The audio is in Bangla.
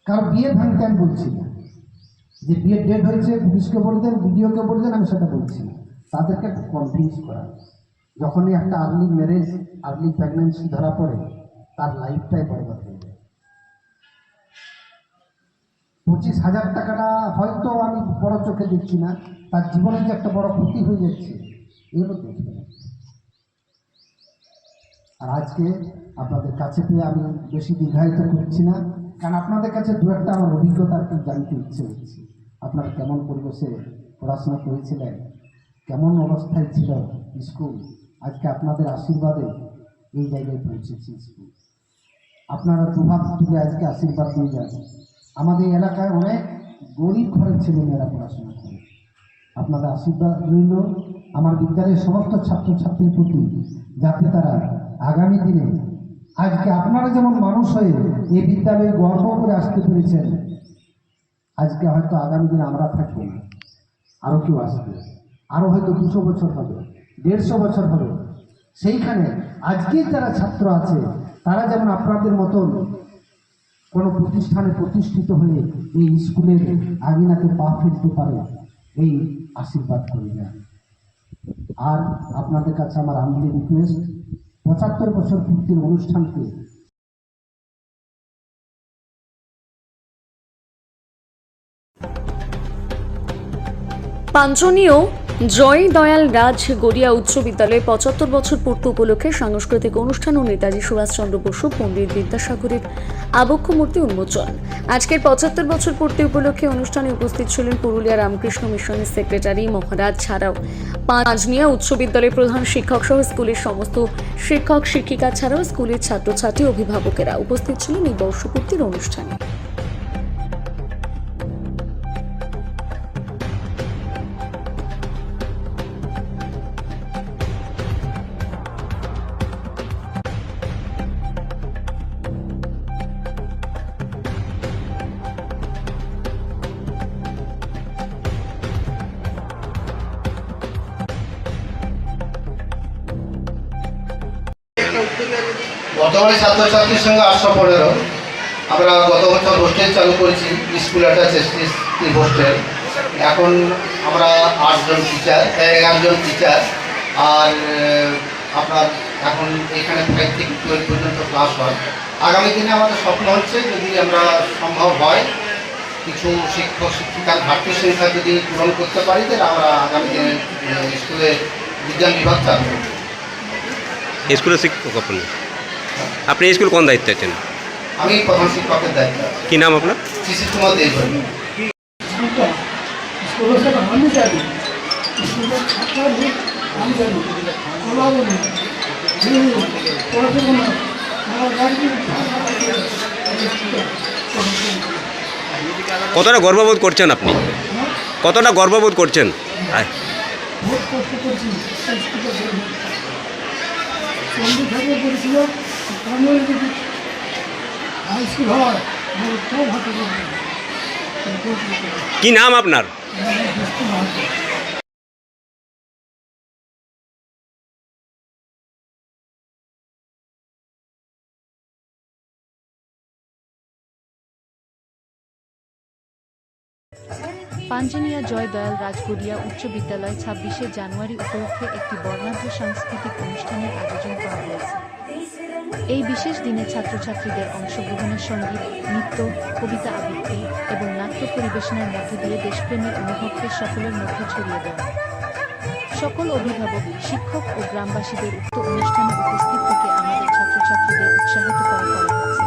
কারণ বিয়ে ভাঙতে আমি বলছি না, যে বিয়ের ডেট হয়েছে পুলিশকে বলে দেন, ভিডিওকে বলে দেন, আমি সেটা বলছি না। তাদেরকে কনভিন্স করা, যখনই একটা আর্লি ম্যারেজ, আর্লি প্রেগনেন্সি ধরা পড়ে, তার লাইফটাই বরবাদ হয়ে যায়। 25,000 টাকাটা হয়তো আমি বড় চোখে দেখছি না, তার জীবনে যে একটা বড় ক্ষতি হয়ে যাচ্ছে এগুলো দেখবে না। আর আজকে আপনাদের কাছে পেয়ে আমি বেশি দীর্ঘায়িত করছি না, কারণ আপনাদের কাছে দু একটা আমার অভিজ্ঞতা একটু জানতে ইচ্ছে হচ্ছে। আপনারা কেমন পরিবেশে পড়াশোনা করেছিলেন, কেমন অবস্থায় ছিল স্কুল, আজকে আপনাদের আশীর্বাদে এই জায়গায় পৌঁছেছি স্কুল। আপনারা দুহাত তুলে আজকে আশীর্বাদ দিয়ে যান। আমাদের এলাকায় অনেক গরিব ঘরের ছেলেমেয়েরা পড়াশোনা করে, আপনাদের আশীর্বাদ রইল আমার বিদ্যালয়ের সমস্ত ছাত্রছাত্রীর প্রতি, যাতে তারা আগামী দিনে আজকে আপনারা যেমন মানুষ হয়ে এই বিদ্যালয়ে গর্ব করে আসতে পেরেছেন, আজকে হয়তো আগামী দিনে আমরা থাকবো না, আরও কেউ আসবে, আরও হয়তো 200 বছর হবে, 150 বছর হবে। সেইখানে আজকে যারা ছাত্র আছে তারা যেমন আপনাদের মতন কোনো প্রতিষ্ঠানে প্রতিষ্ঠিত হয়ে এই স্কুলের আঙিনাতে পা ফেলতে পারে, এই আশীর্বাদ করে দেন। আর আপনাদের কাছে আমার আন্তরিক রিকোয়েস্ট, 75 বছর পূর্তির অনুষ্ঠানকে পাঞ্চনীয় জয় দয়াল রাজ গড়িয়া উচ্চ বিদ্যালয়ে 75 বছর পূর্তি উপলক্ষে সাংস্কৃতিক অনুষ্ঠান ও নেতাজি সুভাষচন্দ্র বসু পণ্ডিত বিদ্যাসাগরের আবক্ষ মূর্তি উন্মোচন। আজকের 75 বছর পূর্তি উপলক্ষে অনুষ্ঠানে উপস্থিত ছিলেন পুরুলিয়া রামকৃষ্ণ মিশনের সেক্রেটারি মহারাজ ছাড়াও পাঞ্চনিয়া উচ্চ বিদ্যালয়ের প্রধান শিক্ষক সহ স্কুলের সমস্ত শিক্ষক শিক্ষিকা ছাড়াও স্কুলের ছাত্রছাত্রী অভিভাবকেরা উপস্থিত ছিলেন এই বর্ষপূর্তির অনুষ্ঠানে। বর্তমানে ছাত্রছাত্রীর সঙ্গে 815 আমরা গত বছর হোস্টেল চালু করেছি, স্কুল অ্যাটাচ এসটি হোস্টেল। এখন আমরা 8 জন টিচার, 11 জন টিচার। আর আপনার এখন এখানে 5 থেকে 12 পর্যন্ত ক্লাস হয়। আগামী দিনে আমাদের স্বপ্ন হচ্ছে, যদি আমরা সম্ভব হয় কিছু শিক্ষক শিক্ষিকার ঘাটতি সংখ্যা যদি পূরণ করতে পারি, তাহলে আমরা আগামী দিনে স্কুলে বিজ্ঞান বিভাগ চালু করব। স্কুলের শিক্ষক আপনি স্কুল কোন দায়িত্বে আছেন? আমি প্রধান শিক্ষকের দায়িত্ব। কি নাম আপনার? শিশির কুমার দেববর্মন। কতটা গর্ববোধ করছেন আপনি? কতটা গর্ববোধ করছেন? কি নাম আপনার? পাঞ্চনিয়া জয় দয়াল রাজগড়িয়া উচ্চ বিদ্যালয় 26শে জানুয়ারি উপলক্ষে একটি বর্ণাঢ্য সাংস্কৃতিক অনুষ্ঠানের আয়োজন করা হয়েছে। এই বিশেষ দিনে ছাত্রছাত্রীদের অংশগ্রহণের সঙ্গীত, নৃত্য, কবিতা আবৃত্তি এবং নাট্য পরিবেশনার মধ্য দিয়ে দেশপ্রেমের অনুভবকে সকলের মধ্যে ছড়িয়ে দেওয়া। সকল অভিভাবক, শিক্ষক ও গ্রামবাসীদের উক্ত অনুষ্ঠানে উপস্থিত থেকে আমাদের ছাত্রছাত্রীদের উৎসাহিত করা হয়েছে।